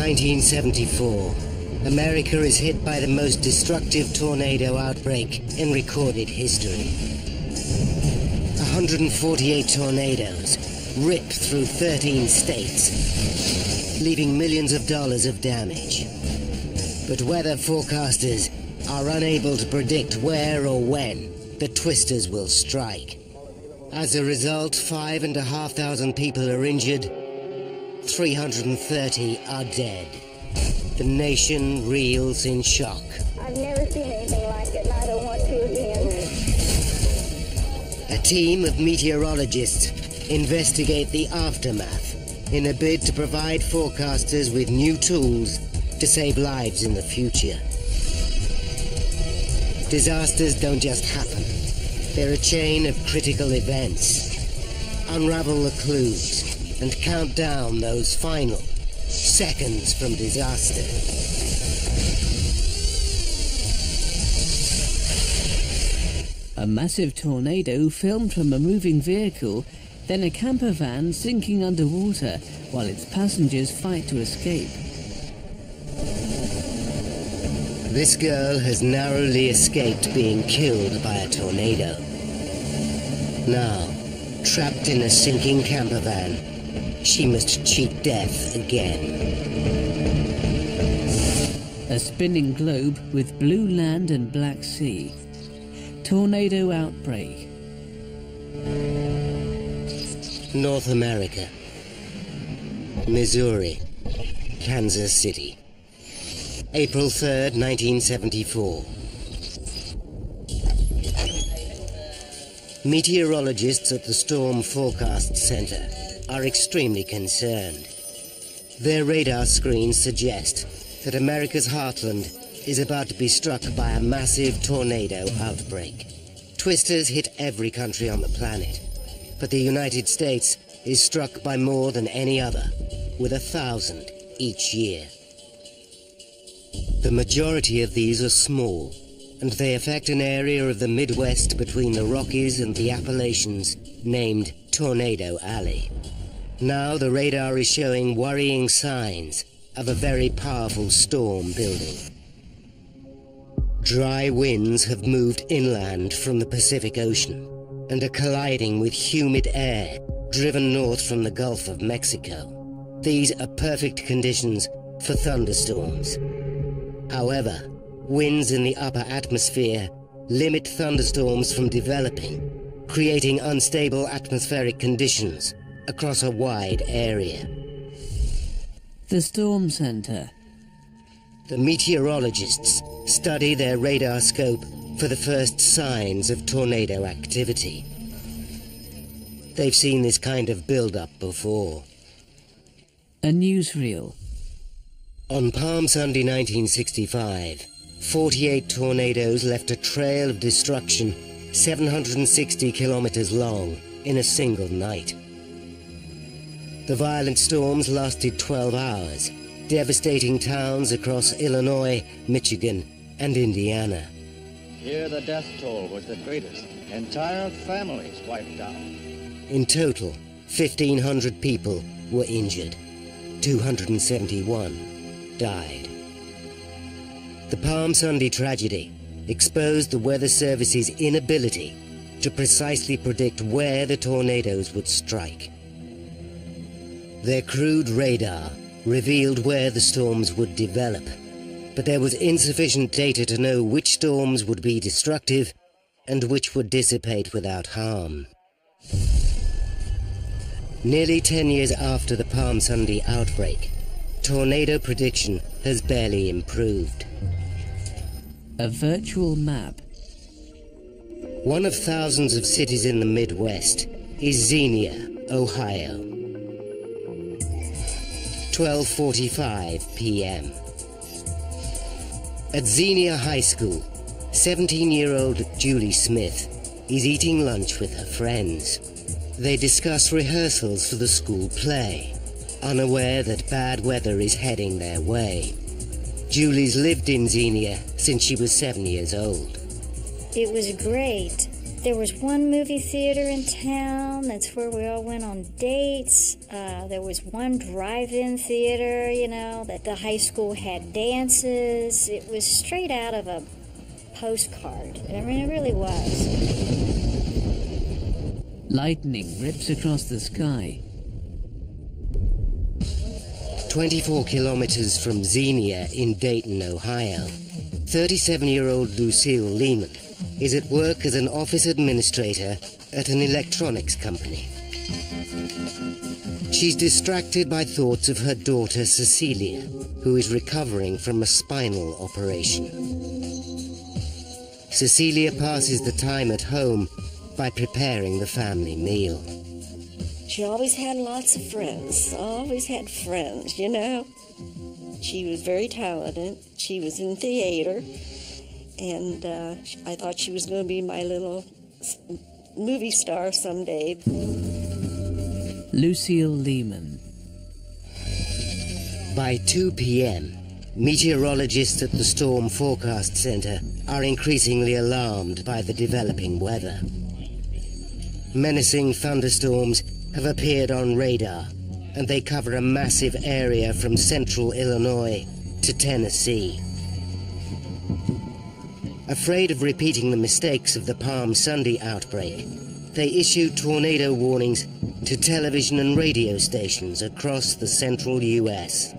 1974. America is hit by the most destructive tornado outbreak in recorded history. 148 tornadoes rip through 13 states, leaving millions of dollars of damage. But weather forecasters are unable to predict where or when the twisters will strike. As a result, 5,500 people are injured, 330 are dead. The nation reels in shock. I've never seen anything like it, and I don't want to again. A team of meteorologists investigate the aftermath in a bid to provide forecasters with new tools to save lives in the future. Disasters don't just happen. They're a chain of critical events. Unravel the clues and count down those final seconds from disaster. A massive tornado filmed from a moving vehicle, then a camper van sinking underwater while its passengers fight to escape. This girl has narrowly escaped being killed by a tornado. Now, trapped in a sinking camper van, she must cheat death again. A spinning globe with blue land and black sea. Tornado outbreak. North America. Missouri. Kansas City. April 3rd, 1974. Meteorologists at the Storm Forecast Center are extremely concerned. Their radar screens suggest that America's heartland is about to be struck by a massive tornado outbreak. Twisters hit every country on the planet, but the United States is struck by more than any other, with 1,000 each year. The majority of these are small, and they affect an area of the Midwest between the Rockies and the Appalachians named Tornado Alley. Now the radar is showing worrying signs of a very powerful storm building. Dry winds have moved inland from the Pacific Ocean and are colliding with humid air driven north from the Gulf of Mexico. These are perfect conditions for thunderstorms. However, winds in the upper atmosphere limit thunderstorms from developing, creating unstable atmospheric conditions across a wide area. The Storm Center. The meteorologists study their radar scope for the first signs of tornado activity. They've seen this kind of build-up before. A newsreel. On Palm Sunday 1965, 48 tornadoes left a trail of destruction 760 kilometers long in a single night. The violent storms lasted 12 hours, devastating towns across Illinois, Michigan, and Indiana. Here the death toll was the greatest. Entire families wiped out. In total, 1,500 people were injured. 271 died. The Palm Sunday tragedy exposed the Weather Service's inability to precisely predict where the tornadoes would strike. Their crude radar revealed where the storms would develop, but there was insufficient data to know which storms would be destructive and which would dissipate without harm. Nearly 10 years after the Palm Sunday outbreak, tornado prediction has barely improved. A virtual map. One of thousands of cities in the Midwest is Xenia, Ohio. 12:45 p.m. At Xenia High School, 17-year-old Julie Smith is eating lunch with her friends. They discuss rehearsals for the school play, unaware that bad weather is heading their way. Julie's lived in Xenia since she was 7 years old. It was great. There was one movie theater in town. That's where we all went on dates. There was one drive-in theater, you know, that the high school had dances. It was straight out of a postcard. I mean, it really was. Lightning rips across the sky. 24 kilometers from Xenia in Dayton, Ohio, 37-year-old Lucille Lehman is at work as an office administrator at an electronics company. She's distracted by thoughts of her daughter Cecilia, who is recovering from a spinal operation. Cecilia passes the time at home by preparing the family meal. She always had lots of friends, you know. She was very talented. She was in theater, and I thought she was going to be my little movie star someday. Lucille Lehman. By 2 p.m., meteorologists at the Storm Forecast Center are increasingly alarmed by the developing weather. Menacing thunderstorms have appeared on radar, and they cover a massive area from central Illinois to Tennessee. Afraid of repeating the mistakes of the Palm Sunday outbreak, they issued tornado warnings to television and radio stations across the central U.S.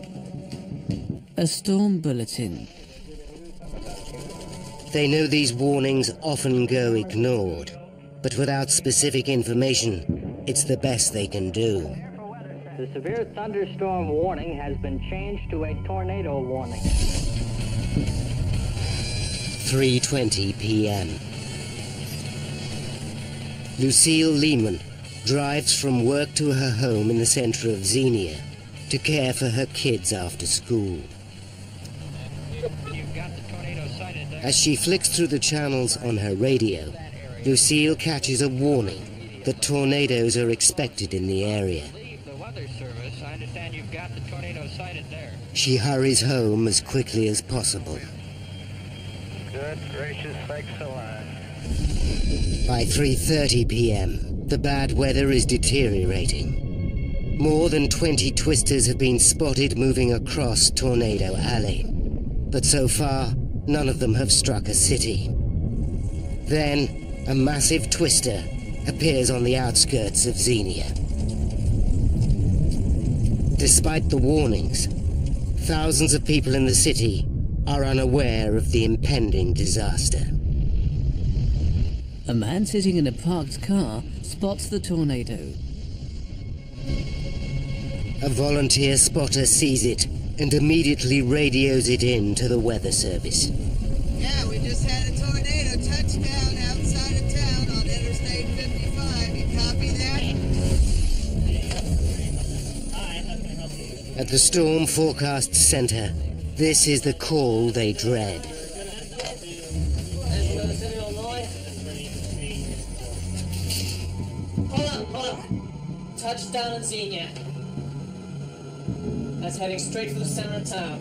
A storm bulletin. They know these warnings often go ignored, but without specific information, it's the best they can do. The severe thunderstorm warning has been changed to a tornado warning. 3:20 p.m. Lucille Lehman drives from work to her home in the center of Xenia to care for her kids after school. As she flicks through the channels on her radio, Lucille catches a warning that tornadoes are expected in the area. The weather service, I understand you've got the tornado sighted there. She hurries home as quickly as possible. Good gracious sakes alive. By 3:30 p.m., the bad weather is deteriorating. More than 20 twisters have been spotted moving across Tornado Alley, but so far, none of them have struck a city. Then, a massive twister appears on the outskirts of Xenia. Despite the warnings, thousands of people in the city are unaware of the impending disaster. A man sitting in a parked car spots the tornado. A volunteer spotter sees it and immediately radios it in to the weather service. Yeah, we just had a tornado touchdown outside of town on Interstate 55. You copy that? At the Storm Forecast Center, this is the call they dread. Hold up. Touchdown in Xenia. That's heading straight for the center of town.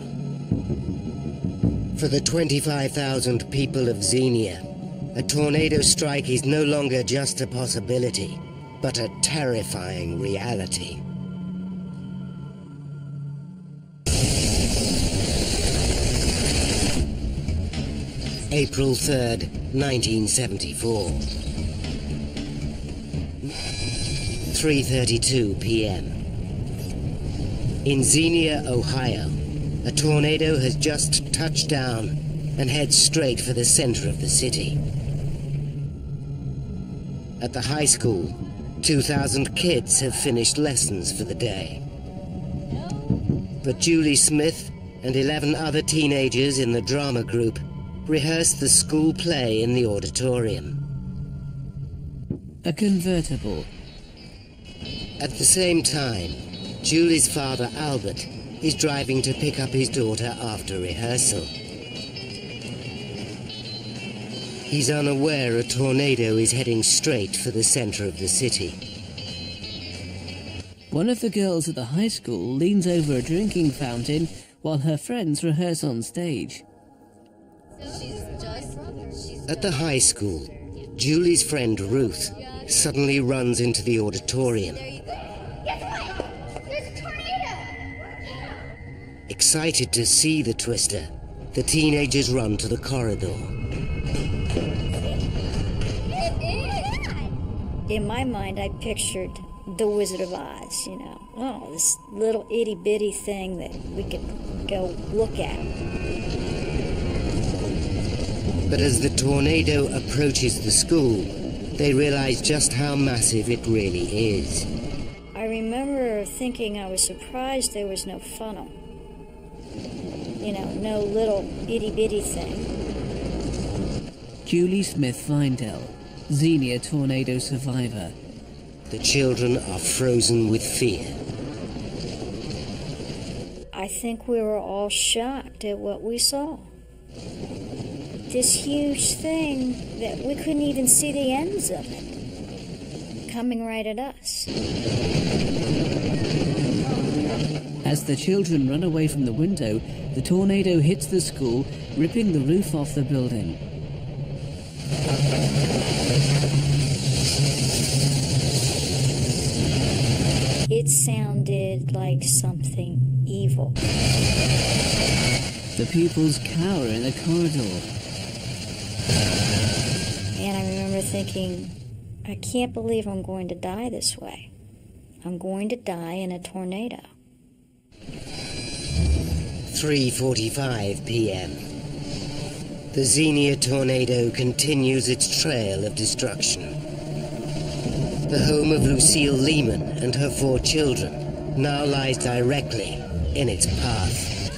For the 25,000 people of Xenia, a tornado strike is no longer just a possibility, but a terrifying reality. April 3rd, 1974. 3:32 p.m. In Xenia, Ohio, a tornado has just touched down and heads straight for the center of the city. At the high school, 2,000 kids have finished lessons for the day. But Julie Smith and 11 other teenagers in the drama group rehearsed the school play in the auditorium. A convertible. At the same time, Julie's father, Albert, is driving to pick up his daughter after rehearsal. He's unaware a tornado is heading straight for the center of the city. One of the girls at the high school leans over a drinking fountain while her friends rehearse on stage. At the high school, Julie's friend Ruth suddenly runs into the auditorium. Guess what? There's a tornado! Excited to see the twister, the teenagers run to the corridor. In my mind, I pictured the Wizard of Oz, you know. Oh, this little itty-bitty thing that we could go look at. But as the tornado approaches the school, they realize just how massive it really is. I remember thinking I was surprised there was no funnel. You know, no little itty-bitty thing. Julie Smith-Findell, Xenia tornado survivor. The children are frozen with fear. I think we were all shocked at what we saw. This huge thing that we couldn't even see the ends of it, coming right at us. As the children run away from the window, the tornado hits the school, ripping the roof off the building. It sounded like something evil. The pupils cower in the corridor. And I remember thinking, I can't believe I'm going to die this way. I'm going to die in a tornado. 3:45 p.m. The Xenia tornado continues its trail of destruction. The home of Lucille Lehman and her 4 children now lies directly in its path.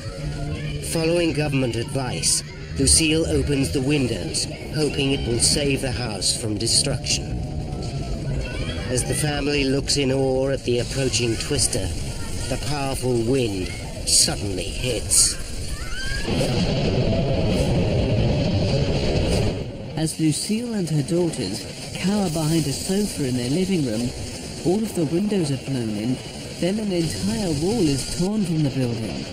Following government advice, Lucille opens the windows, hoping it will save the house from destruction. As the family looks in awe at the approaching twister, the powerful wind suddenly hits. As Lucille and her daughters cower behind a sofa in their living room, all of the windows are blown in, then an entire wall is torn from the building.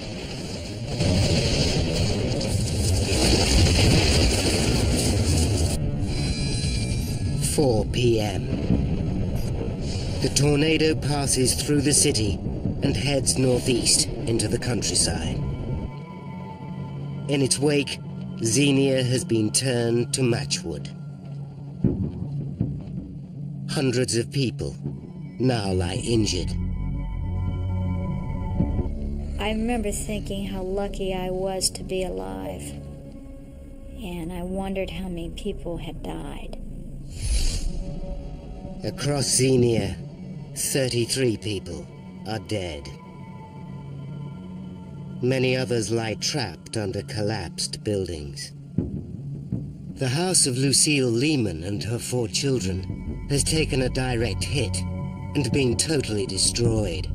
"4 p.m. The tornado passes through the city and heads northeast into the countryside. In its wake, Xenia has been turned to matchwood. Hundreds of people now lie injured. I remember thinking how lucky I was to be alive. And I wondered how many people had died. Across Xenia, 33 people are dead. Many others lie trapped under collapsed buildings. The house of Lucille Lehman and her 4 children has taken a direct hit and been totally destroyed.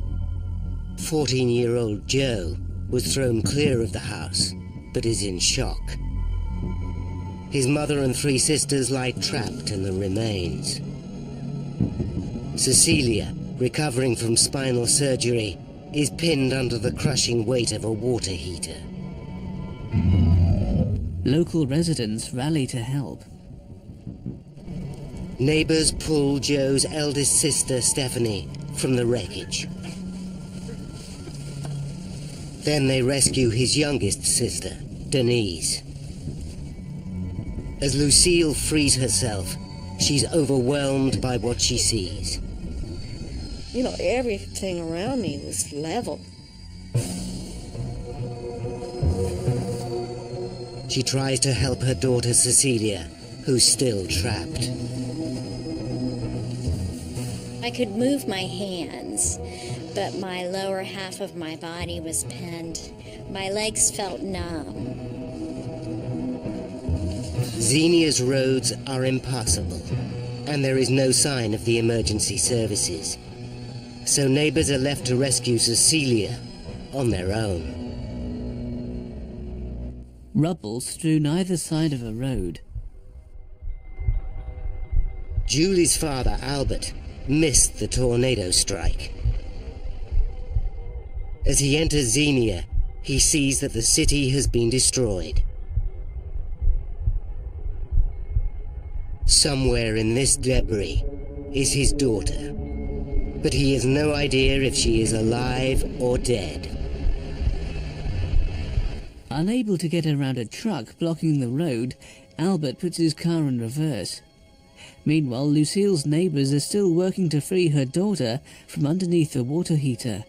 14-year-old Joe was thrown clear of the house, but is in shock. His mother and 3 sisters lie trapped in the remains. Cecilia, recovering from spinal surgery, is pinned under the crushing weight of a water heater. Local residents rally to help. Neighbors pull Joe's eldest sister, Stephanie, from the wreckage. Then they rescue his youngest sister, Denise. As Lucille frees herself, she's overwhelmed by what she sees. You know, everything around me was level. She tries to help her daughter Cecilia, who's still trapped. I could move my hands, but my lower half of my body was pinned. My legs felt numb. Xenia's roads are impassable, and there is no sign of the emergency services. So neighbors are left to rescue Cecilia on their own. Rubble strewn either side of a road. Julie's father, Albert, missed the tornado strike. As he enters Xenia, he sees that the city has been destroyed. Somewhere in this debris is his daughter, but he has no idea if she is alive or dead. Unable to get around a truck blocking the road, Albert puts his car in reverse. Meanwhile, Lucille's neighbours are still working to free her daughter from underneath the water heater.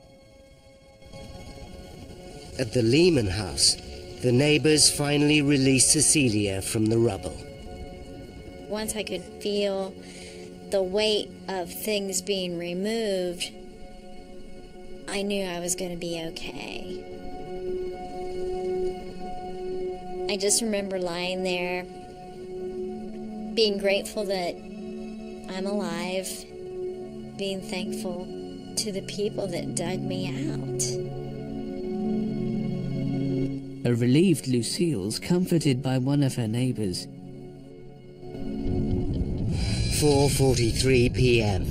At the Lehman house, the neighbours finally release Cecilia from the rubble. Once I could feel the weight of things being removed, I knew I was going to be okay. I just remember lying there, being grateful that I'm alive, being thankful to the people that dug me out. A relieved Lucille's comforted by one of her neighbours. 4:43 p.m.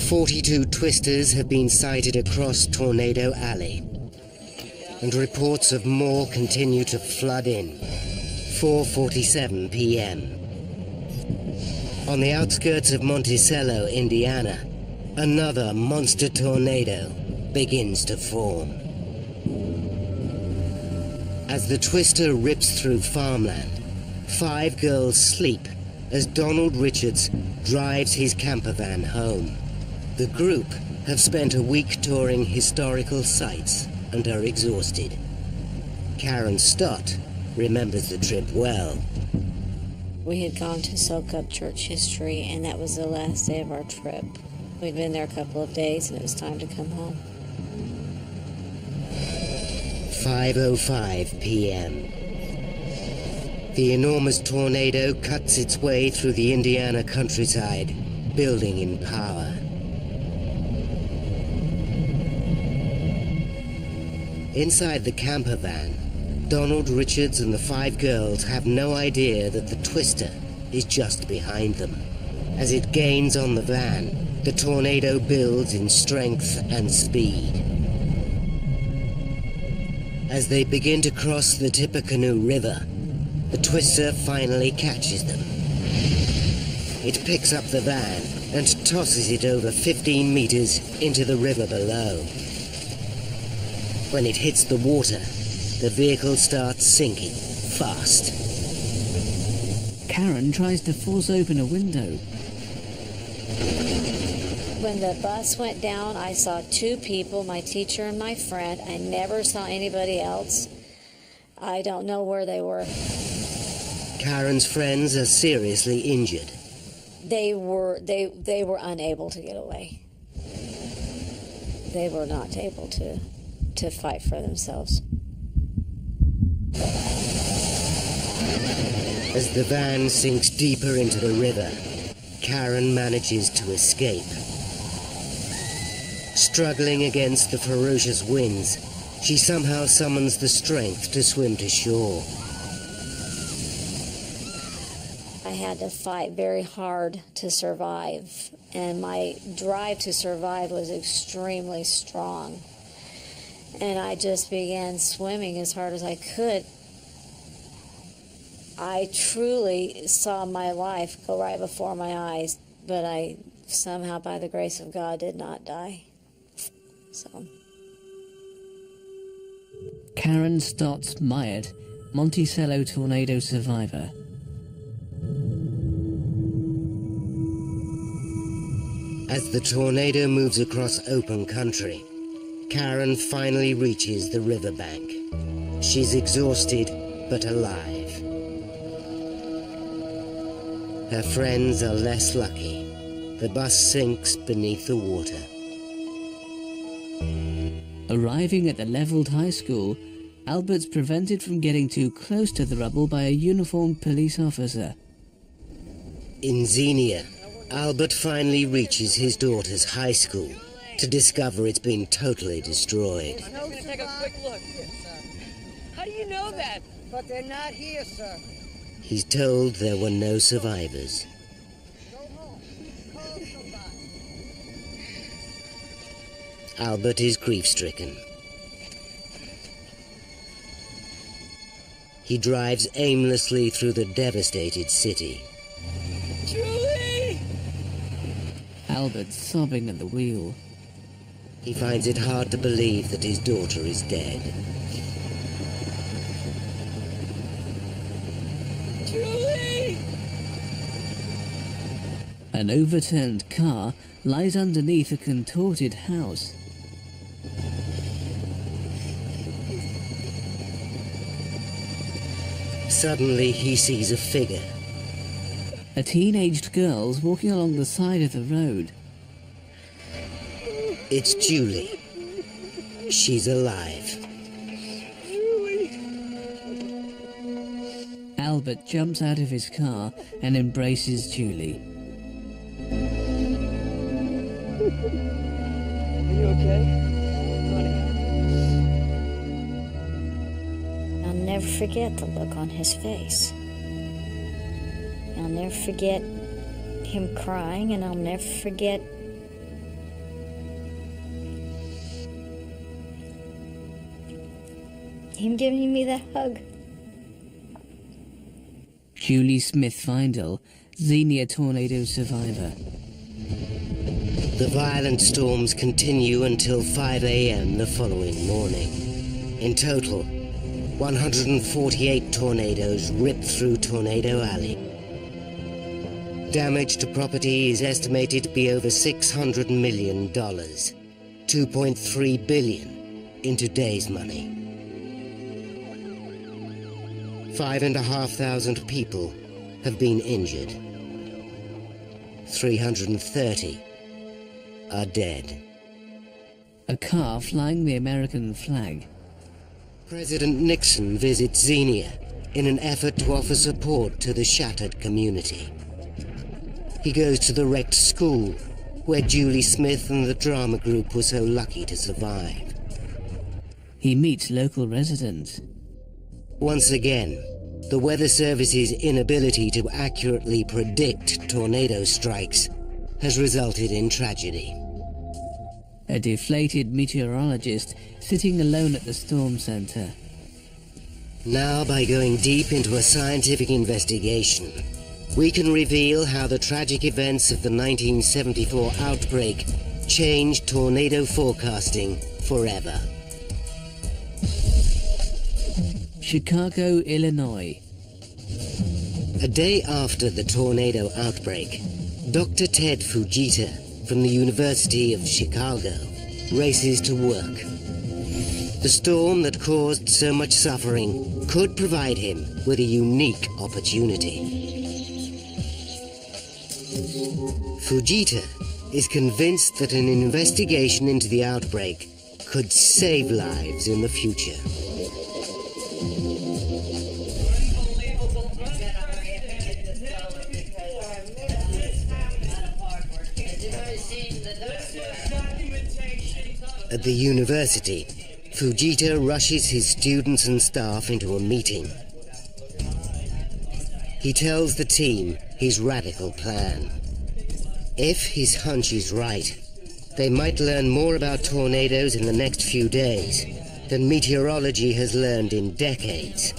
42 twisters have been sighted across Tornado Alley, and reports of more continue to flood in. 4:47 p.m. On the outskirts of Monticello, Indiana, another monster tornado begins to form. As the twister rips through farmland, 5 girls sleep as Donald Richards drives his camper van home. The group have spent a week touring historical sites and are exhausted. Karen Stott remembers the trip well. We had gone to soak up church history, and that was the last day of our trip. We'd been there a couple of days, and it was time to come home. 5:05 p.m. The enormous tornado cuts its way through the Indiana countryside, building in power. Inside the camper van, Donald Richards and the 5 girls have no idea that the twister is just behind them. As it gains on the van, the tornado builds in strength and speed. As they begin to cross the Tippecanoe River, the twister finally catches them. It picks up the van and tosses it over 15 meters into the river below. When it hits the water, the vehicle starts sinking fast. Karen tries to force open a window. When the bus went down, I saw 2 people, my teacher and my friend. I never saw anybody else. I don't know where they were. Karen's friends are seriously injured. They were unable to get away. They were not able to fight for themselves. As the van sinks deeper into the river, Karen manages to escape. Struggling against the ferocious winds, she somehow summons the strength to swim to shore. I had to fight very hard to survive, and my drive to survive was extremely strong. And I just began swimming as hard as I could. I truly saw my life go right before my eyes, but I somehow, by the grace of God, did not die. So. Karen Stott's Myatt, Monticello tornado survivor. As the tornado moves across open country, Karen finally reaches the riverbank. She's exhausted but alive. Her friends are less lucky. The bus sinks beneath the water. Arriving at the leveled high school, Albert's prevented from getting too close to the rubble by a uniformed police officer. In Xenia, Albert finally reaches his daughter's high school to discover it's been totally destroyed. Take a quick look here, sir. How do you know that? But they're not here, sir. He's told there were no survivors. Go home. Call somebody. Albert is grief-stricken. he drives aimlessly through the devastated city. Julie! Albert sobbing at the wheel. He finds it hard to believe that his daughter is dead. Julie! An overturned car lies underneath a contorted house. Suddenly, he sees a figure. A teenaged girl's walking along the side of the road. It's Julie. She's alive. Albert jumps out of his car and embraces Julie. Are you okay? Honey? I'll never forget the look on his face. I'll never forget him crying, and I'll never forget him giving me that hug. Julie Smith-Findle, Xenia tornado survivor. The violent storms continue until 5 a.m. the following morning. In total, 148 tornadoes ripped through Tornado Alley. Damage to property is estimated to be over $600 million, $2.3 billion in today's money. 5,500 people have been injured. 330 are dead. A car flying the American flag. President Nixon visits Xenia in an effort to offer support to the shattered community. He goes to the wrecked school, where Julie Smith and the drama group were so lucky to survive. He meets local residents. Once again, the Weather Service's inability to accurately predict tornado strikes has resulted in tragedy. A deflated meteorologist sitting alone at the storm center. Now, by going deep into a scientific investigation, we can reveal how the tragic events of the 1974 outbreak changed tornado forecasting forever. Chicago, Illinois. A day after the tornado outbreak, Dr. Ted Fujita from the University of Chicago races to work. The storm that caused so much suffering could provide him with a unique opportunity. Fujita is convinced that an investigation into the outbreak could save lives in the future. At the university, Fujita rushes his students and staff into a meeting. He tells the team his radical plan. If his hunch is right, they might learn more about tornadoes in the next few days than meteorology has learned in decades.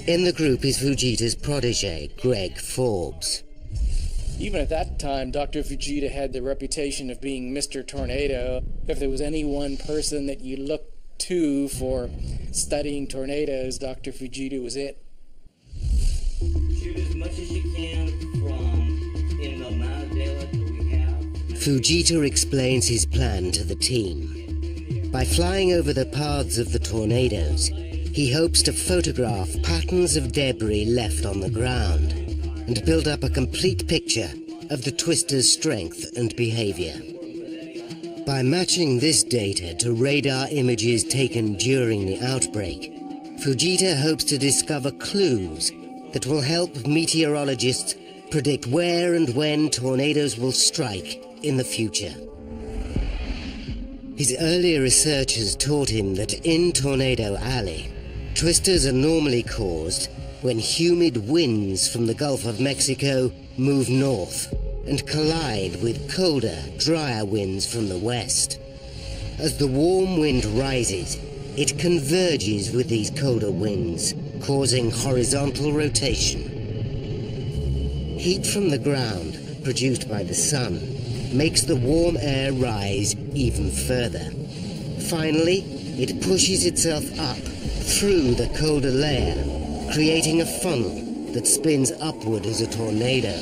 In the group is Fujita's protege, Greg Forbes. Even at that time, Dr. Fujita had the reputation of being Mr. Tornado. If there was any one person that you looked to for studying tornadoes, Dr. Fujita was it. Shoot as much as you can from in the amount of daylight that we have. Fujita explains his plan to the team. By flying over the paths of the tornadoes, he hopes to photograph patterns of debris left on the ground and build up a complete picture of the twister's strength and behavior. By matching this data to radar images taken during the outbreak, Fujita hopes to discover clues that will help meteorologists predict where and when tornadoes will strike in the future. His earlier research has taught him that in Tornado Alley, twisters are normally caused when humid winds from the Gulf of Mexico move north and collide with colder, drier winds from the west. As the warm wind rises, it converges with these colder winds, causing horizontal rotation. Heat from the ground, produced by the sun, makes the warm air rise even further. Finally, it pushes itself up through the colder layer, creating a funnel that spins upward as a tornado.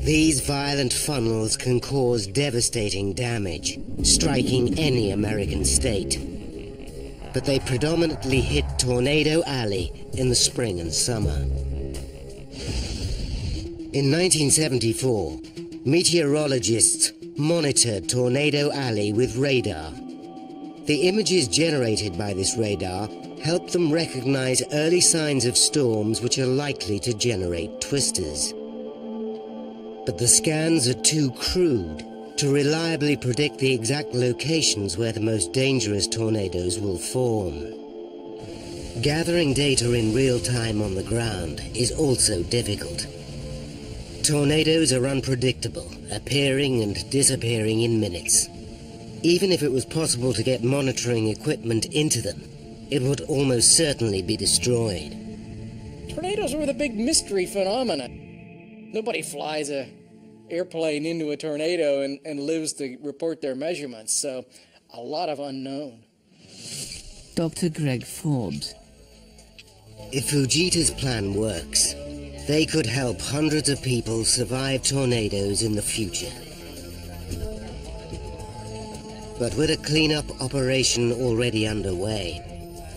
These violent funnels can cause devastating damage, striking any American state. But they predominantly hit Tornado Alley in the spring and summer. In 1974, meteorologists monitored Tornado Alley with radar. The images generated by this radar helped them recognize early signs of storms which are likely to generate twisters. But the scans are too crude to reliably predict the exact locations where the most dangerous tornadoes will form. Gathering data in real time on the ground is also difficult. Tornadoes are unpredictable, appearing and disappearing in minutes. Even if it was possible to get monitoring equipment into them, it would almost certainly be destroyed. Tornadoes were the big mystery phenomenon. Nobody flies an airplane into a tornado and lives to report their measurements, so a lot of unknown. Dr. Greg Forbes. If Fujita's plan works, they could help hundreds of people survive tornadoes in the future. But with a cleanup operation already underway,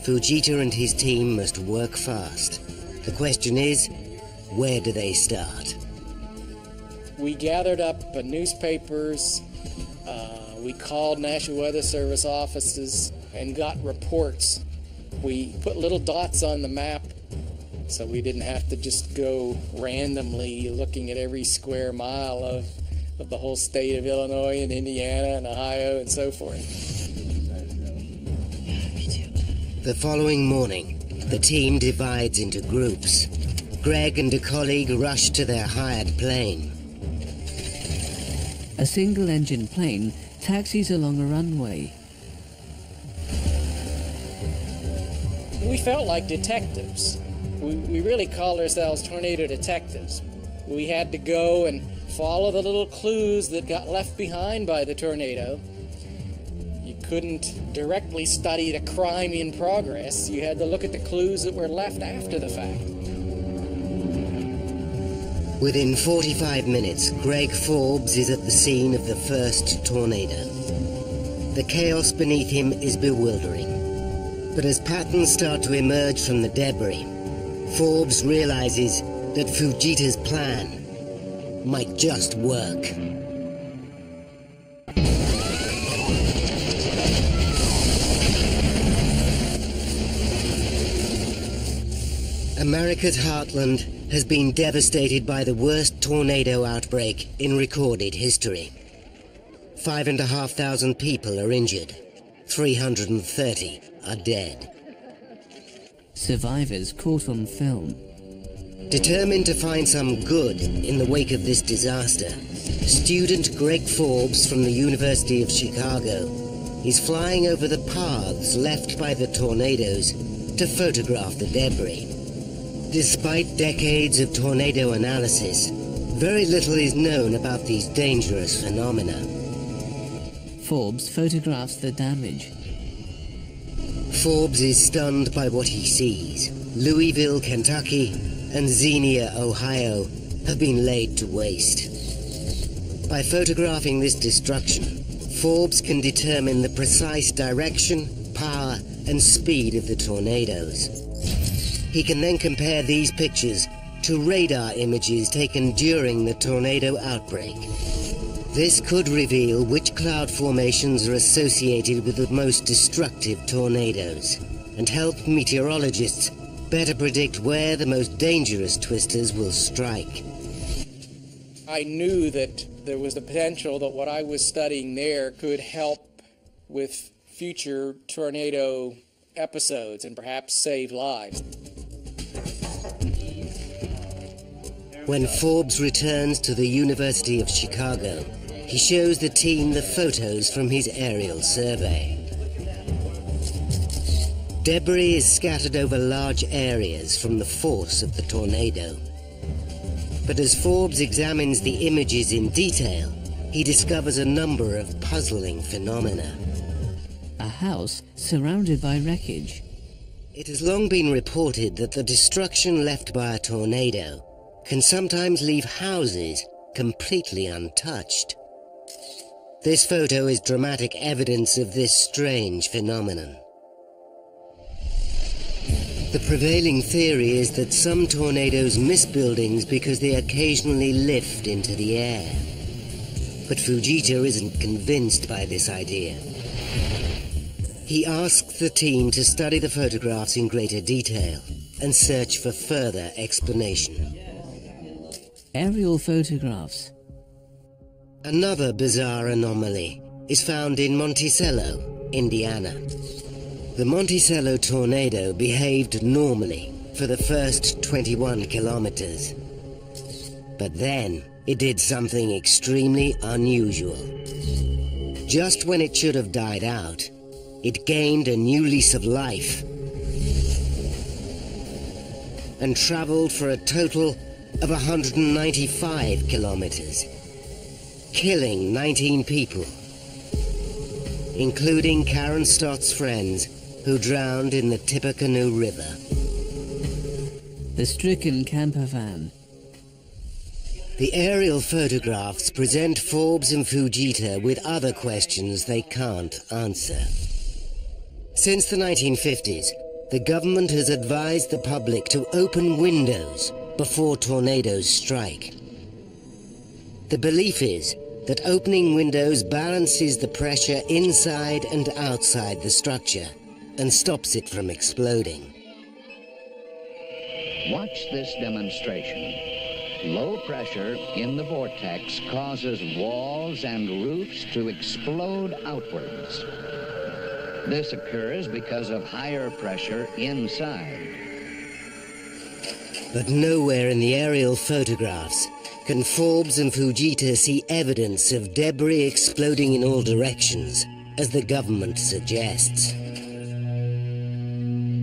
Fujita and his team must work fast. The question is, where do they start? We gathered up newspapers, we called National Weather Service offices and got reports. We put little dots on the map so we didn't have to just go randomly looking at every square mile of the whole state of Illinois and Indiana and Ohio and so forth. The following morning, the team divides into groups. Greg and a colleague rush to their hired plane. A single-engine plane taxis along a runway. We felt like detectives. We really called ourselves tornado detectives. We had to go and follow the little clues that got left behind by the tornado. You couldn't directly study the crime in progress. You had to look at the clues that were left after the fact. Within 45 minutes, Greg Forbes is at the scene of the first tornado. The chaos beneath him is bewildering. But as patterns start to emerge from the debris, Forbes realizes that Fujita's plan might just work. America's heartland has been devastated by the worst tornado outbreak in recorded history. 5,500 people are injured. 330 are dead. Survivors caught on film. Determined to find some good in the wake of this disaster, student Greg Forbes from the University of Chicago is flying over the paths left by the tornadoes to photograph the debris. Despite decades of tornado analysis, very little is known about these dangerous phenomena. Forbes photographs the damage. Forbes is stunned by what he sees. Louisville, Kentucky, and Xenia, Ohio, have been laid to waste. By photographing this destruction, Forbes can determine the precise direction, power, and speed of the tornadoes. He can then compare these pictures to radar images taken during the tornado outbreak. This could reveal which cloud formations are associated with the most destructive tornadoes, and help meteorologists better predict where the most dangerous twisters will strike. I knew that there was the potential that what I was studying there could help with future tornado episodes and perhaps save lives. When Forbes returns to the University of Chicago, he shows the team the photos from his aerial survey. Debris is scattered over large areas from the force of the tornado. But as Forbes examines the images in detail, he discovers a number of puzzling phenomena. A house surrounded by wreckage. It has long been reported that the destruction left by a tornado can sometimes leave houses completely untouched. This photo is dramatic evidence of this strange phenomenon. The prevailing theory is that some tornadoes miss buildings because they occasionally lift into the air. But Fujita isn't convinced by this idea. He asks the team to study the photographs in greater detail and search for further explanation. Aerial photographs. Another bizarre anomaly is found in Monticello, Indiana. The Monticello tornado behaved normally for the first 21 kilometers. But then it did something extremely unusual. Just when it should have died out, it gained a new lease of life and traveled for a total of 195 kilometers, killing 19 people, including Karen Stott's friends who drowned in the Tippecanoe River. The stricken camper van. The aerial photographs present Forbes and Fujita with other questions they can't answer. Since the 1950s, the government has advised the public to open windows before tornadoes strike. The belief is that opening windows balances the pressure inside and outside the structure and stops it from exploding. Watch this demonstration. Low pressure in the vortex causes walls and roofs to explode outwards. This occurs because of higher pressure inside. But nowhere in the aerial photographs can Forbes and Fujita see evidence of debris exploding in all directions, as the government suggests.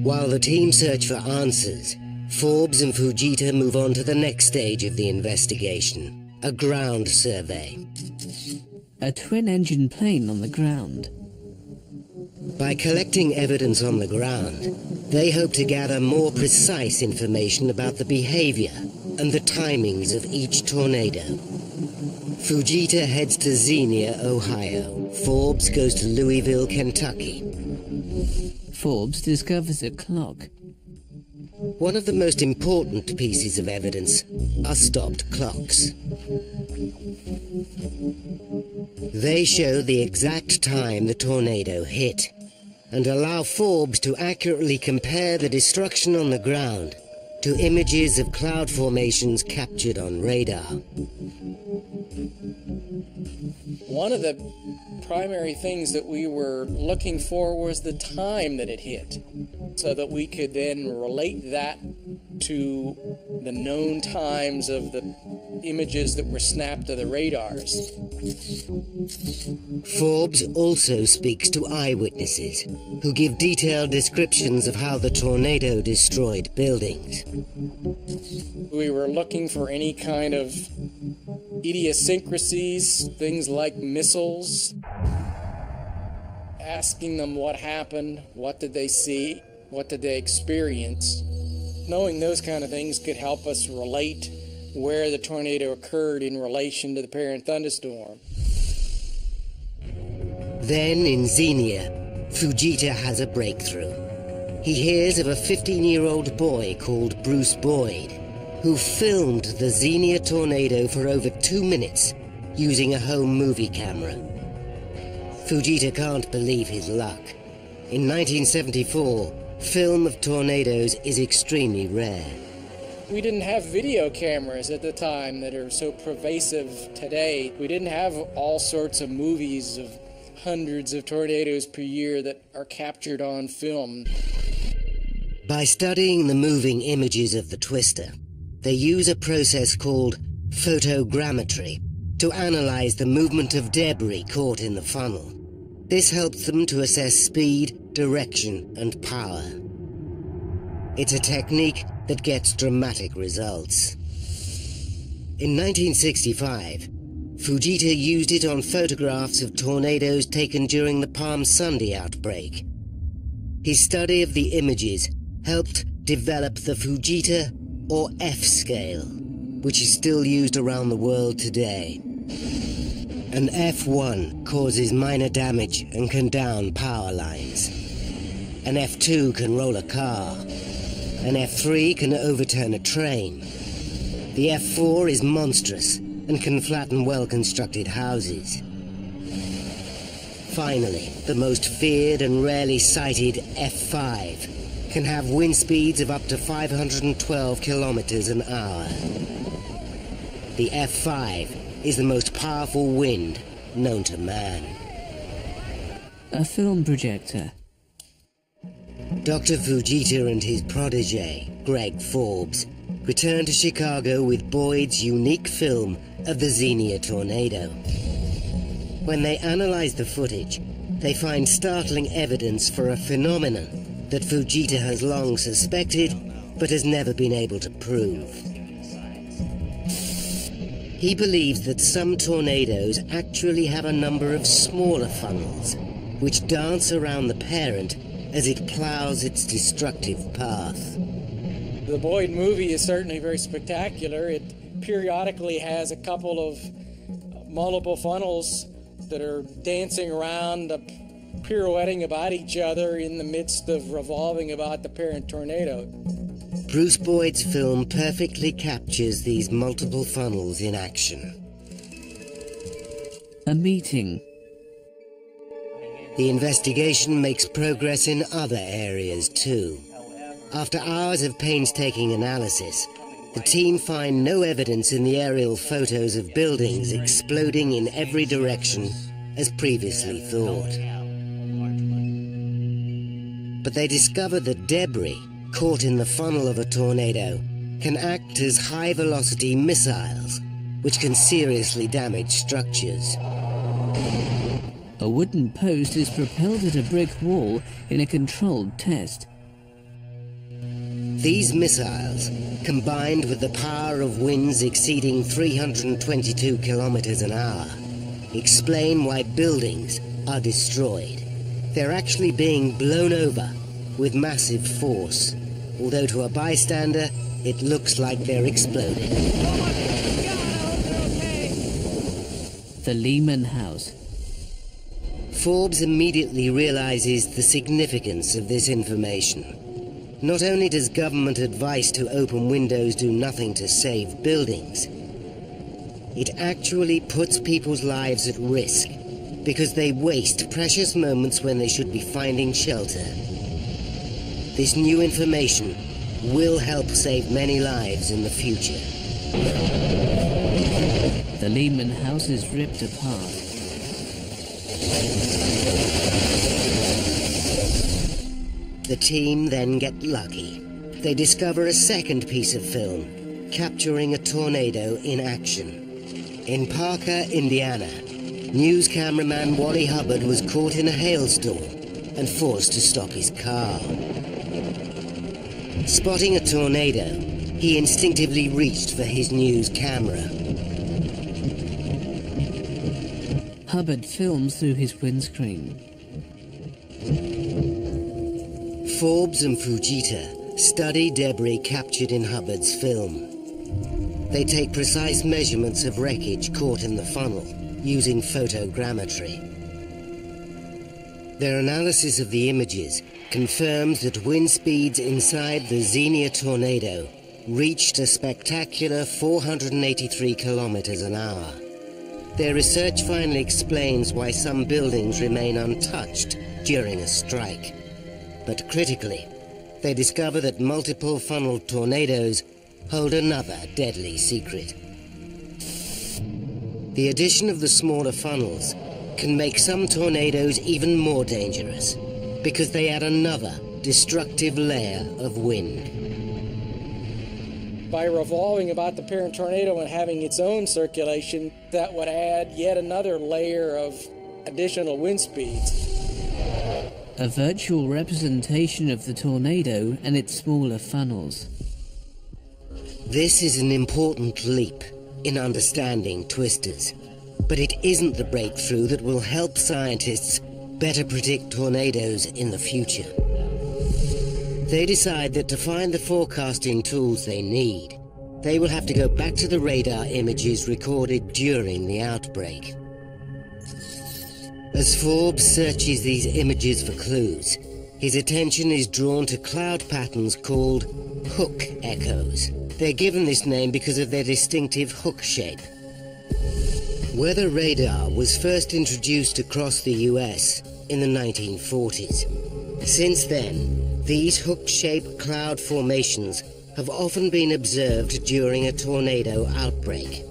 While the team search for answers, Forbes and Fujita move on to the next stage of the investigation, a ground survey. A twin-engine plane on the ground. By collecting evidence on the ground, they hope to gather more precise information about the behavior and the timings of each tornado. Fujita heads to Xenia, Ohio. Forbes goes to Louisville, Kentucky. Forbes discovers a clock. One of the most important pieces of evidence are stopped clocks. They show the exact time the tornado hit and allow Forbes to accurately compare the destruction on the ground to images of cloud formations captured on radar. One of the primary things that we were looking for was the time that it hit, so that we could then relate that to the known times of the images that were snapped to the radars. Forbes also speaks to eyewitnesses who give detailed descriptions of how the tornado destroyed buildings. We were looking for any kind of idiosyncrasies, things like missiles, asking them what happened, what did they see, what did they experience. Knowing those kind of things could help us relate where the tornado occurred in relation to the parent thunderstorm. Then in Xenia, Fujita has a breakthrough. He hears of a 15-year-old boy called Bruce Boyd, who filmed the Xenia tornado for over 2 minutes using a home movie camera. Fujita can't believe his luck. In 1974, film of tornadoes is extremely rare. We didn't have video cameras at the time that are so pervasive today. We didn't have all sorts of movies of hundreds of tornadoes per year that are captured on film. By studying the moving images of the twister, they use a process called photogrammetry to analyze the movement of debris caught in the funnel. This helps them to assess speed direction, and power. It's a technique that gets dramatic results. In 1965, Fujita used it on photographs of tornadoes taken during the Palm Sunday outbreak. His study of the images helped develop the Fujita or F scale, which is still used around the world today. An F1 causes minor damage and can down power lines. An F2 can roll a car. An F3 can overturn a train. The F4 is monstrous and can flatten well-constructed houses. Finally, the most feared and rarely sighted F5 can have wind speeds of up to 512 kilometers an hour. The F5 is the most powerful wind known to man. A film projector. Dr. Fujita and his protege, Greg Forbes, returned to Chicago with Boyd's unique film of the Xenia tornado. When they analyze the footage, they find startling evidence for a phenomenon that Fujita has long suspected but has never been able to prove. He believes that some tornadoes actually have a number of smaller funnels, which dance around the parent as it plows its destructive path. The Boyd movie is certainly very spectacular. It periodically has a couple of multiple funnels that are dancing around, pirouetting about each other in the midst of revolving about the parent tornado. Bruce Boyd's film perfectly captures these multiple funnels in action. A meeting. The investigation makes progress in other areas too. After hours of painstaking analysis, the team find no evidence in the aerial photos of buildings exploding in every direction as previously thought. But they discover that debris caught in the funnel of a tornado can act as high-velocity missiles, which can seriously damage structures. A wooden post is propelled at a brick wall in a controlled test. These missiles, combined with the power of winds exceeding 322 kilometers an hour, explain why buildings are destroyed. They're actually being blown over with massive force, although to a bystander, it looks like they're exploding. The Lehman House. Forbes immediately realizes the significance of this information. Not only does government advice to open windows do nothing to save buildings, it actually puts people's lives at risk because they waste precious moments when they should be finding shelter. This new information will help save many lives in the future. The Lehman House is ripped apart. The team then get lucky. They discover a second piece of film, capturing a tornado in action. In Parker, Indiana, news cameraman Wally Hubbard was caught in a hailstorm and forced to stop his car. Spotting a tornado, he instinctively reached for his news camera. Hubbard films through his windscreen. Forbes and Fujita study debris captured in Hubbard's film. They take precise measurements of wreckage caught in the funnel using photogrammetry. Their analysis of the images confirms that wind speeds inside the Xenia tornado reached a spectacular 483 kilometers an hour. Their research finally explains why some buildings remain untouched during a strike. But critically, they discover that multiple funneled tornadoes hold another deadly secret. The addition of the smaller funnels can make some tornadoes even more dangerous because they add another destructive layer of wind. By revolving about the parent tornado and having its own circulation, that would add yet another layer of additional wind speeds. a virtual representation of the tornado and its smaller funnels. This is an important leap in understanding twisters, but it isn't the breakthrough that will help scientists better predict tornadoes in the future. They decide that to find the forecasting tools they need, they will have to go back to the radar images recorded during the outbreak. As Forbes searches these images for clues, his attention is drawn to cloud patterns called hook echoes. They're given this name because of their distinctive hook shape. Weather radar was first introduced across the US in the 1940s. Since then, these hook-shaped cloud formations have often been observed during a tornado outbreak.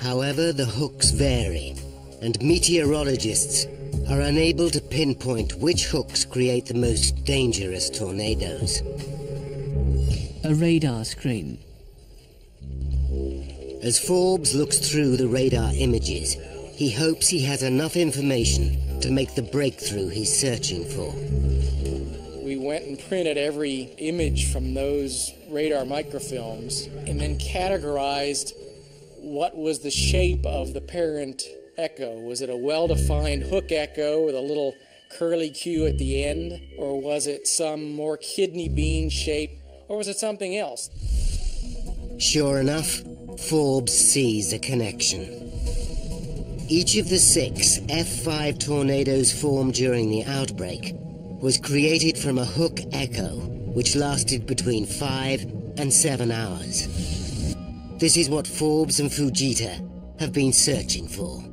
However, the hooks vary, and meteorologists are unable to pinpoint which hooks create the most dangerous tornadoes. A radar screen. As Forbes looks through the radar images, he hopes he has enough information to make the breakthrough he's searching for. We went and printed every image from those radar microfilms and then categorized what was the shape of the parent echo. Was it a well-defined hook echo with a little curly Q at the end? Or was it some more kidney bean shape? Or was it something else? Sure enough, Forbes sees a connection. Each of the 6 F5 tornadoes formed during the outbreak was created from a hook echo, which lasted between 5 and 7 hours. This is what Forbes and Fujita have been searching for.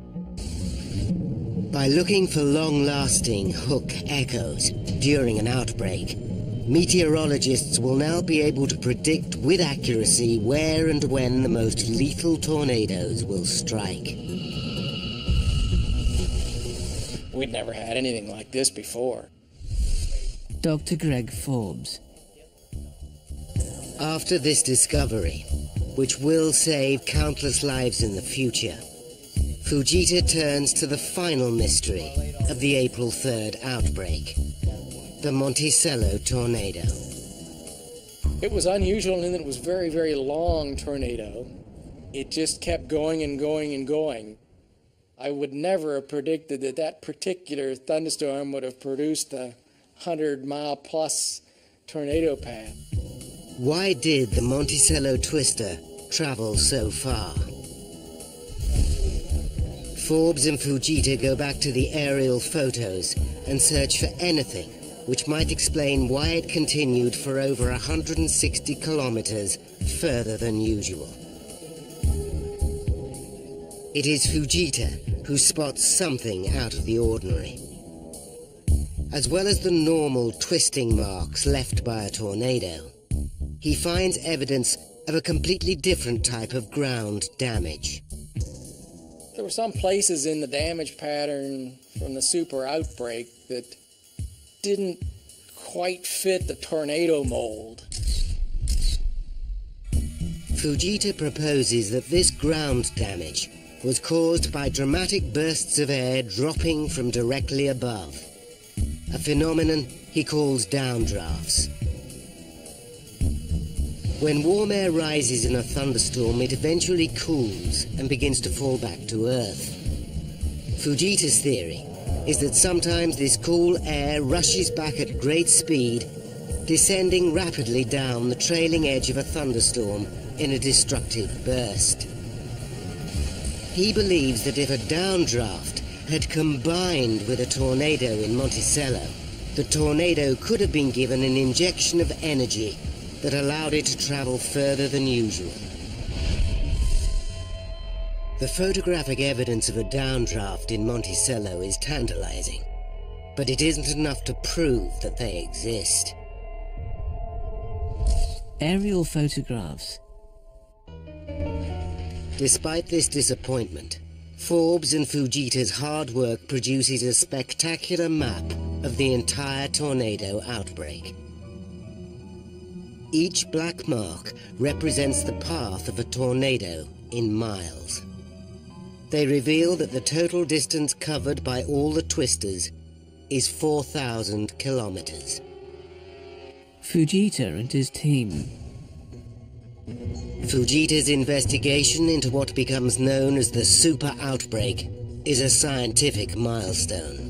By looking for long-lasting hook echoes during an outbreak, meteorologists will now be able to predict with accuracy where and when the most lethal tornadoes will strike. We'd never had anything like this before. Dr. Greg Forbes. After this discovery, which will save countless lives in the future, Fujita turns to the final mystery of the April 3rd outbreak, the Monticello tornado. It was unusual in that it was a very, very long tornado. It just kept going and going and going. I would never have predicted that that particular thunderstorm would have produced a 100-mile-plus tornado path. Why did the Monticello twister travel so far? Forbes and Fujita go back to the aerial photos and search for anything which might explain why it continued for over 160 kilometers further than usual. It is Fujita who spots something out of the ordinary. As well as the normal twisting marks left by a tornado, he finds evidence of a completely different type of ground damage. There were some places in the damage pattern from the super outbreak that didn't quite fit the tornado mold. Fujita proposes that this ground damage was caused by dramatic bursts of air dropping from directly above, a phenomenon he calls downdrafts. When warm air rises in a thunderstorm, it eventually cools and begins to fall back to Earth. Fujita's theory is that sometimes this cool air rushes back at great speed, descending rapidly down the trailing edge of a thunderstorm in a destructive burst. He believes that if a downdraft had combined with a tornado in Monticello, the tornado could have been given an injection of energy that allowed it to travel further than usual. The photographic evidence of a downdraft in Monticello is tantalizing, but it isn't enough to prove that they exist. Aerial photographs. Despite this disappointment, Forbes and Fujita's hard work produces a spectacular map of the entire tornado outbreak. Each black mark represents the path of a tornado in miles. They reveal that the total distance covered by all the twisters is 4,000 kilometers. Fujita and his team. Fujita's investigation into what becomes known as the Super Outbreak is a scientific milestone.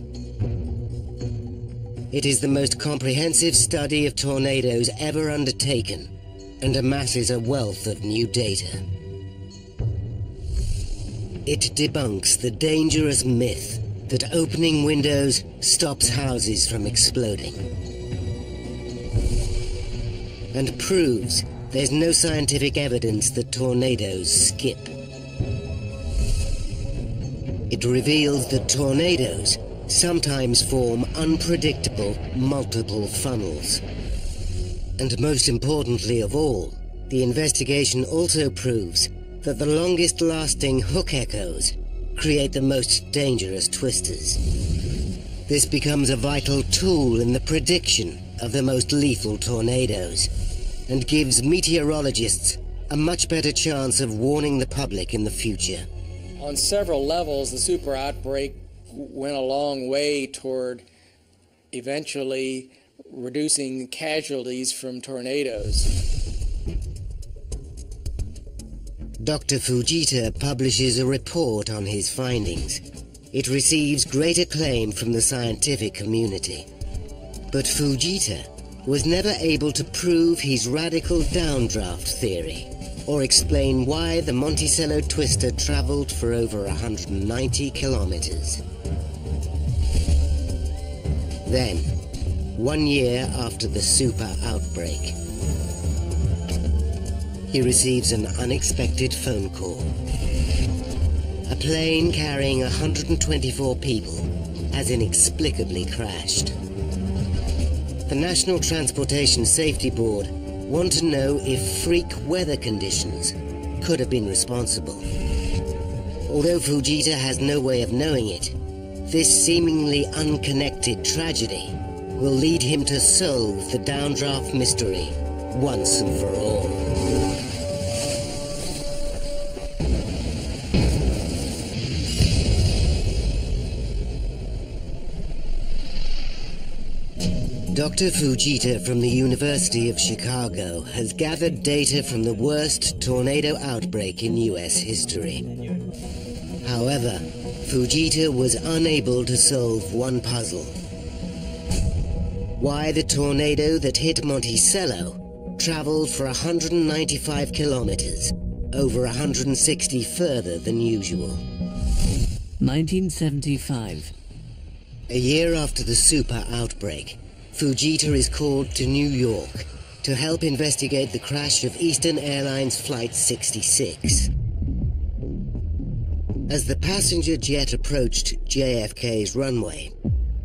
It is the most comprehensive study of tornadoes ever undertaken and amasses a wealth of new data. It debunks the dangerous myth that opening windows stops houses from exploding, and proves there's no scientific evidence that tornadoes skip. It reveals that tornadoes sometimes form unpredictable multiple funnels. And most importantly of all, the investigation also proves that the longest lasting hook echoes create the most dangerous twisters. This becomes a vital tool in the prediction of the most lethal tornadoes, and gives meteorologists a much better chance of warning the public in the future. On several levels, the super outbreak went a long way toward eventually reducing casualties from tornadoes. Dr. Fujita publishes a report on his findings. It receives great acclaim from the scientific community. But Fujita was never able to prove his radical downdraft theory, or explain why the Monticello twister traveled for over 190 kilometers. Then, 1 year after the super outbreak, he receives an unexpected phone call. A plane carrying 124 people has inexplicably crashed. The National Transportation Safety Board want to know if freak weather conditions could have been responsible. Although Fujita has no way of knowing it, this seemingly unconnected tragedy will lead him to solve the downdraft mystery once and for all. Dr. Fujita from the University of Chicago has gathered data from the worst tornado outbreak in US history. However, Fujita was unable to solve one puzzle. Why the tornado that hit Monticello traveled for 195 kilometers, over 160 further than usual. 1975. A year after the super outbreak, Fujita is called to New York to help investigate the crash of Eastern Airlines Flight 66. As the passenger jet approached JFK's runway,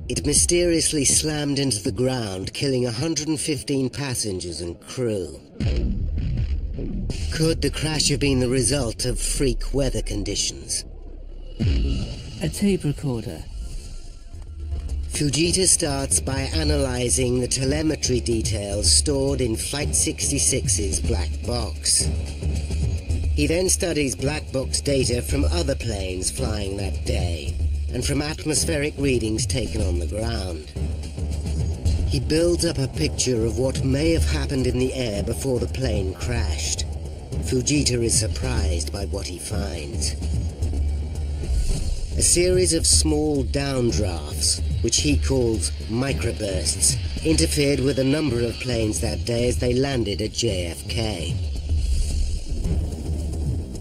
it mysteriously slammed into the ground, killing 115 passengers and crew. Could the crash have been the result of freak weather conditions? A tape recorder. Fujita starts by analyzing the telemetry details stored in Flight 66's black box. He then studies black box data from other planes flying that day, and from atmospheric readings taken on the ground. He builds up a picture of what may have happened in the air before the plane crashed. Fujita is surprised by what he finds. A series of small downdrafts, which he calls microbursts, interfered with a number of planes that day as they landed at JFK.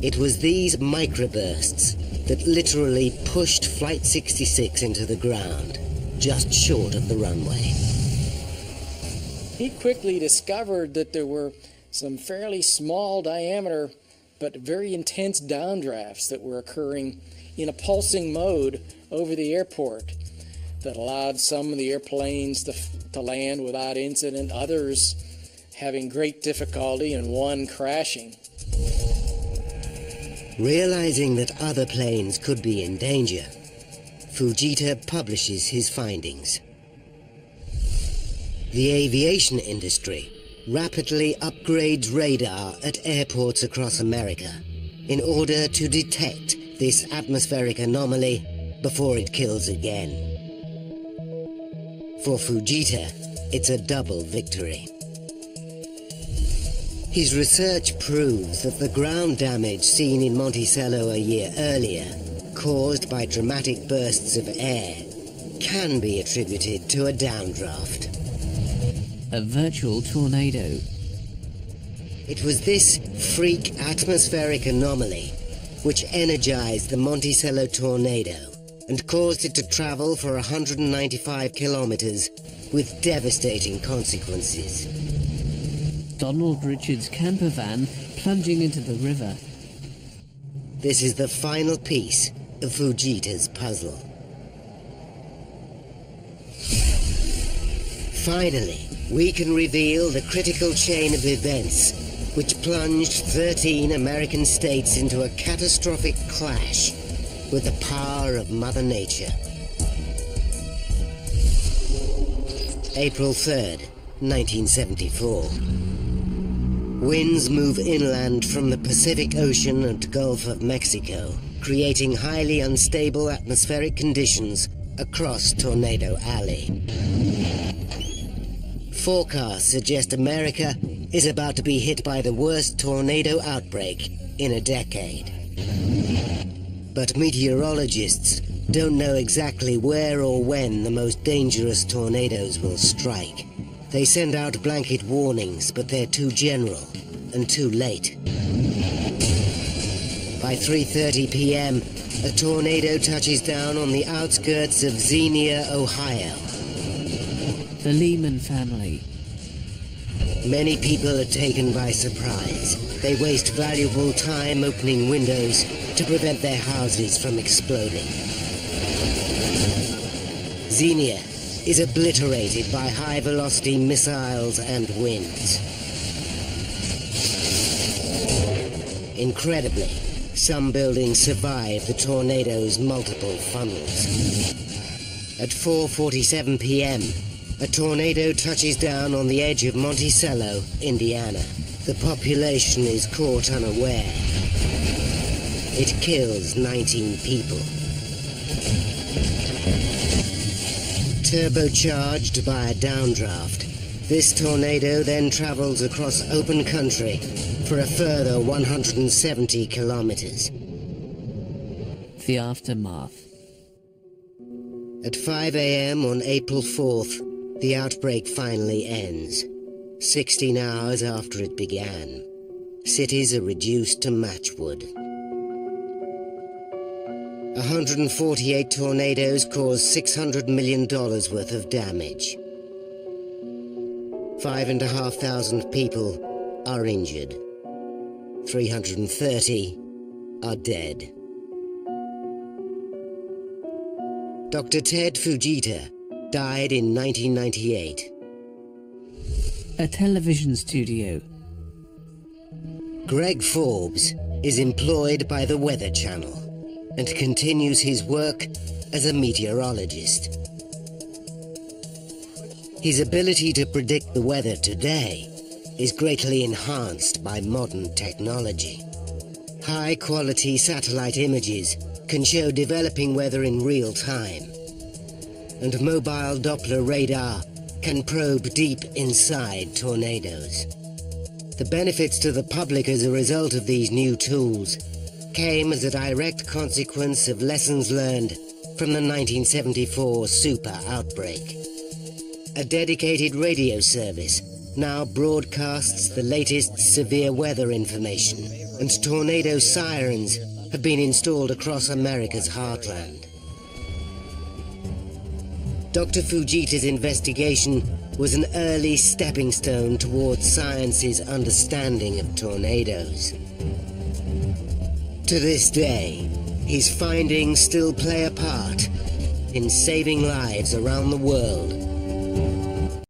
It was these microbursts that literally pushed Flight 66 into the ground, just short of the runway. He quickly discovered that there were some fairly small diameter but very intense downdrafts that were occurring in a pulsing mode over the airport that allowed some of the airplanes to land without incident, others having great difficulty, and one crashing. Realizing that other planes could be in danger, Fujita publishes his findings. The aviation industry rapidly upgrades radar at airports across America in order to detect this atmospheric anomaly before it kills again. For Fujita, it's a double victory. His research proves that the ground damage seen in Monticello a year earlier, caused by dramatic bursts of air, can be attributed to a downdraft. A virtual tornado. It was this freak atmospheric anomaly which energized the Monticello tornado and caused it to travel for 195 kilometers with devastating consequences. Donald Richards' camper van plunging into the river. This is the final piece of Fujita's puzzle. Finally, we can reveal the critical chain of events which plunged 13 American states into a catastrophic clash with the power of Mother Nature. April 3rd, 1974. Winds move inland from the Pacific Ocean and Gulf of Mexico, creating highly unstable atmospheric conditions across Tornado Alley. Forecasts suggest America is about to be hit by the worst tornado outbreak in a decade. But meteorologists don't know exactly where or when the most dangerous tornadoes will strike. They send out blanket warnings, but they're too general and too late. By 3:30 p.m., a tornado touches down on the outskirts of Xenia, Ohio. The Lehman family. Many people are taken by surprise. They waste valuable time opening windows to prevent their houses from exploding. Xenia is obliterated by high-velocity missiles and winds. Incredibly, some buildings survive the tornado's multiple funnels. At 4:47 p.m., a tornado touches down on the edge of Monticello, Indiana. The population is caught unaware. It kills 19 people. Turbocharged by a downdraft, this tornado then travels across open country for a further 170 kilometers. The aftermath. At 5 a.m. on April 4th, the outbreak finally ends. 16 hours after it began, cities are reduced to matchwood. 148 tornadoes caused $600 million worth of damage. 5,500 people are injured. 330 are dead. Dr. Ted Fujita died in 1998. A television studio. Greg Forbes is employed by the Weather Channel and continues his work as a meteorologist. His ability to predict the weather today is greatly enhanced by modern technology. High-quality satellite images can show developing weather in real time, and mobile Doppler radar can probe deep inside tornadoes. The benefits to the public as a result of these new tools came as a direct consequence of lessons learned from the 1974 super outbreak. A dedicated radio service now broadcasts the latest severe weather information, and tornado sirens have been installed across America's heartland. Dr. Fujita's investigation was an early stepping stone towards science's understanding of tornadoes. To this day, his findings still play a part in saving lives around the world